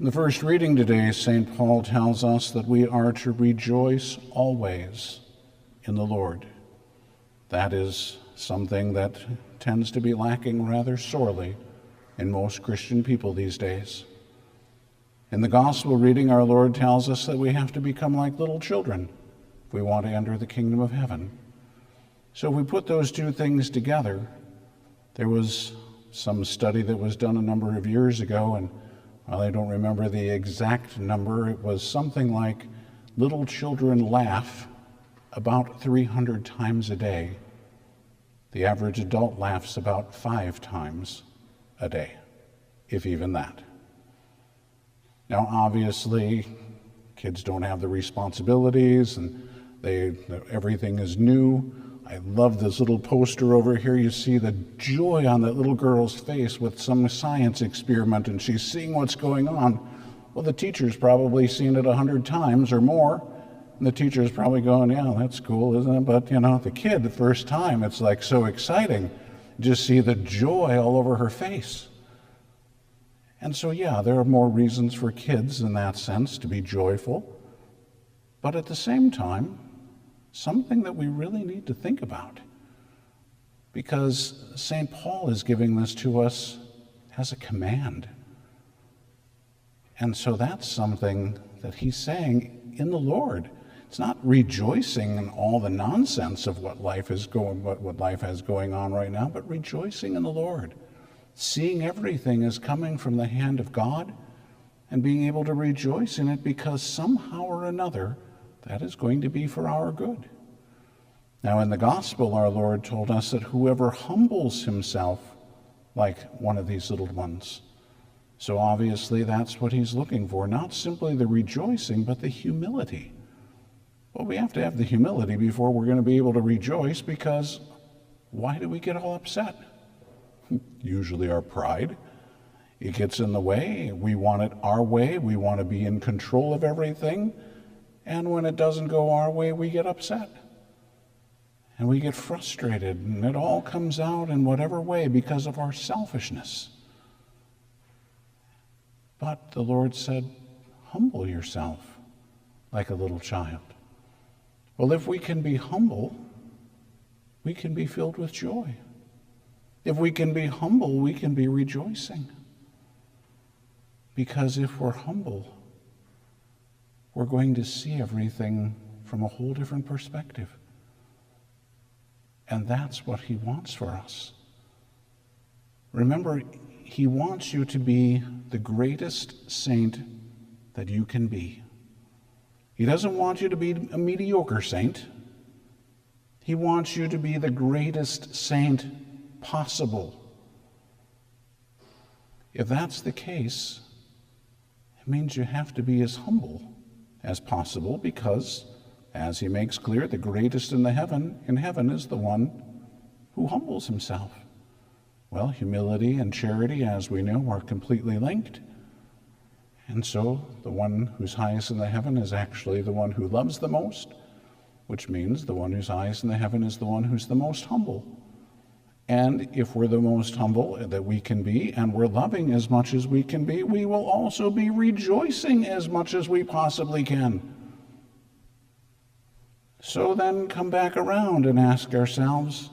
In the first reading today, St. Paul tells us that we are to rejoice always in the Lord. That is something that tends to be lacking rather sorely in most Christian people these days. In the gospel reading, our Lord tells us that we have to become like little children if we want to enter the kingdom of heaven. So if we put those two things together, there was some study that was done a number of years ago, and while I don't remember the exact number, it was something like little children laugh about 300 times a day. The average adult laughs about 5 times a day, if even that. Now, obviously, kids don't have the responsibilities, and everything is new. I love this little poster over here. You see the joy on that little girl's face with some science experiment, and she's seeing what's going on. Well, the teacher's probably seen it 100 times or more, and the teacher's probably going, yeah, that's cool, isn't it? But, the kid, the first time, it's like so exciting. Just see the joy all over her face. And so, yeah, there are more reasons for kids in that sense to be joyful, but at the same time, something that we really need to think about, because St. Paul is giving this to us as a command. And so that's something that he's saying in the Lord. It's not rejoicing in all the nonsense of what life has going on right now, but rejoicing in the Lord, seeing everything as coming from the hand of God and being able to rejoice in it because somehow or another that is going to be for our good. Now, in the gospel, our Lord told us that whoever humbles himself like one of these little ones. So obviously that's what he's looking for, not simply the rejoicing, but the humility. Well, we have to have the humility before we're going to be able to rejoice, because why do we get all upset? Usually our pride. It gets in the way. We want it our way. We want to be in control of everything. And when it doesn't go our way, we get upset. And we get frustrated. And it all comes out in whatever way because of our selfishness. But the Lord said, humble yourself like a little child. Well, if we can be humble, we can be filled with joy. If we can be humble, we can be rejoicing. Because if we're humble, we're going to see everything from a whole different perspective. And that's what he wants for us. Remember, he wants you to be the greatest saint that you can be. He doesn't want you to be a mediocre saint. He wants you to be the greatest saint possible. If that's the case, it means you have to be as humble as possible, because, as he makes clear, the greatest in heaven is the one who humbles himself. Well, humility and charity, as we know, are completely linked. And so the one who's highest in the heaven is actually the one who loves the most, which means the one who's highest in the heaven is the one who's the most humble. And if we're the most humble that we can be, and we're loving as much as we can be, we will also be rejoicing as much as we possibly can. So then come back around and ask ourselves,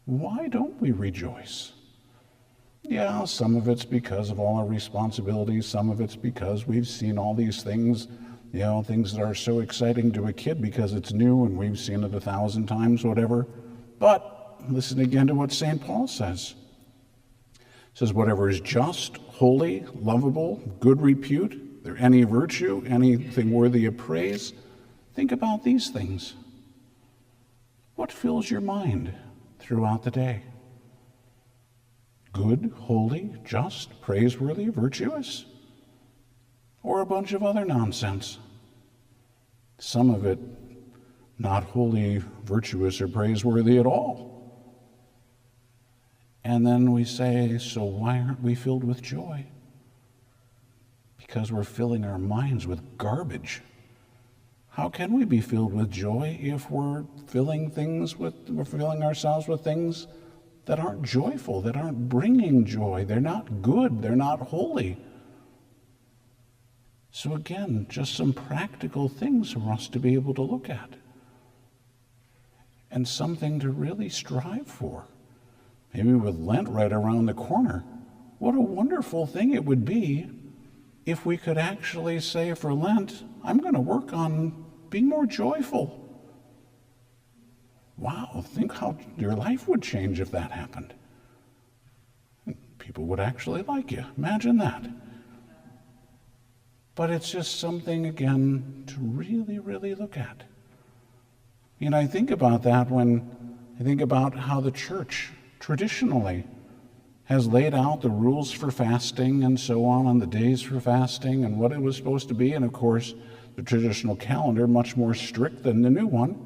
why don't we rejoice? Yeah, some of it's because of all our responsibilities. Some of it's because we've seen all these things, things that are so exciting to a kid because it's new and we've seen it 1,000 times, whatever. But listen again to what St. Paul says. He says, whatever is just, holy, lovable, good repute, there any virtue, anything worthy of praise, think about these things. What fills your mind throughout the day? Good, holy, just, praiseworthy, virtuous? Or a bunch of other nonsense? Some of it not holy, virtuous, or praiseworthy at all. And then we say, so why aren't we filled with joy? Because we're filling our minds with garbage. How can we be filled with joy if we're filling ourselves with things that aren't joyful, that aren't bringing joy? They're not good, they're not holy. So again, just some practical things for us to be able to look at and something to really strive for. Maybe with Lent right around the corner, what a wonderful thing it would be if we could actually say for Lent, I'm going to work on being more joyful. Wow, think how your life would change if that happened. People would actually like you. Imagine that. But it's just something, again, to really, really look at. And I think about that when I think about how the church traditionally has laid out the rules for fasting and so on the days for fasting and what it was supposed to be. And of course, the traditional calendar, much more strict than the new one,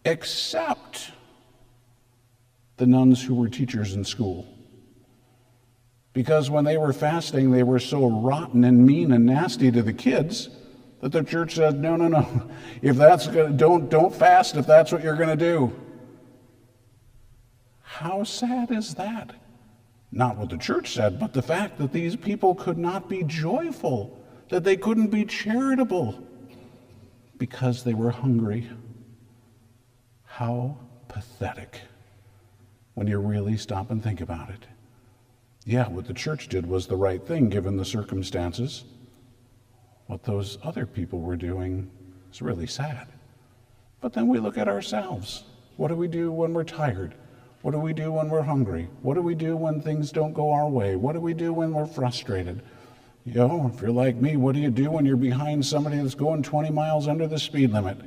except the nuns who were teachers in school. Because when they were fasting, they were so rotten and mean and nasty to the kids that the church said, no. If that's don't fast if that's what you're going to do. How sad is that? Not what the church said, but the fact that these people could not be joyful, that they couldn't be charitable because they were hungry. How pathetic when you really stop and think about it. Yeah, what the church did was the right thing given the circumstances. What those other people were doing is really sad. But then we look at ourselves. What do we do when we're tired? What do we do when we're hungry? What do we do when things don't go our way? What do we do when we're frustrated? You know, if you're like me, what do you do when you're behind somebody that's going 20 miles under the speed limit?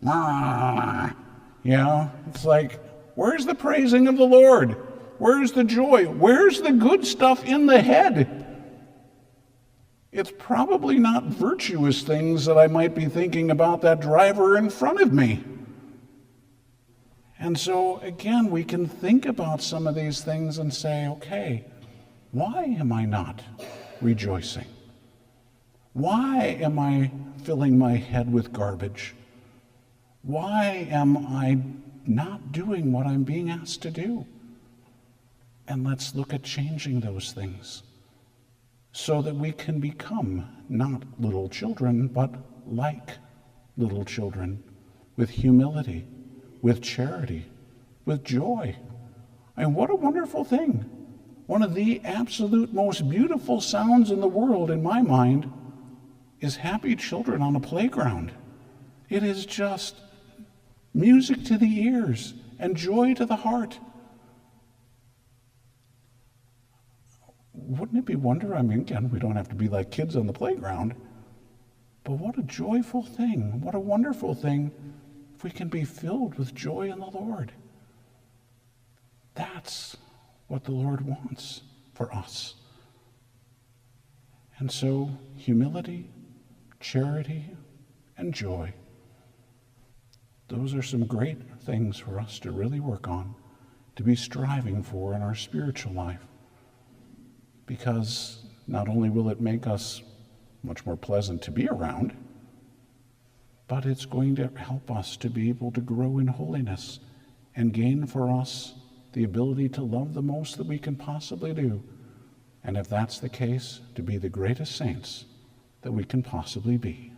You know, it's like, where's the praising of the Lord? Where's the joy? Where's the good stuff in the head? It's probably not virtuous things that I might be thinking about that driver in front of me. And so, again, we can think about some of these things and say, okay, why am I not rejoicing? Why am I filling my head with garbage? Why am I not doing what I'm being asked to do? And let's look at changing those things so that we can become not little children, but like little children, with humility, with charity, with joy. And what a wonderful thing. One of the absolute most beautiful sounds in the world, in my mind, is happy children on a playground. It is just music to the ears and joy to the heart. Wouldn't it be wonder? I mean, again, we don't have to be like kids on the playground, but what a joyful thing, what a wonderful thing if we can be filled with joy in the Lord. That's what the Lord wants for us. And so, humility, charity, and joy. Those are some great things for us to really work on, to be striving for in our spiritual life. Because not only will it make us much more pleasant to be around, but it's going to help us to be able to grow in holiness and gain for us the ability to love the most that we can possibly do. And if that's the case, to be the greatest saints that we can possibly be.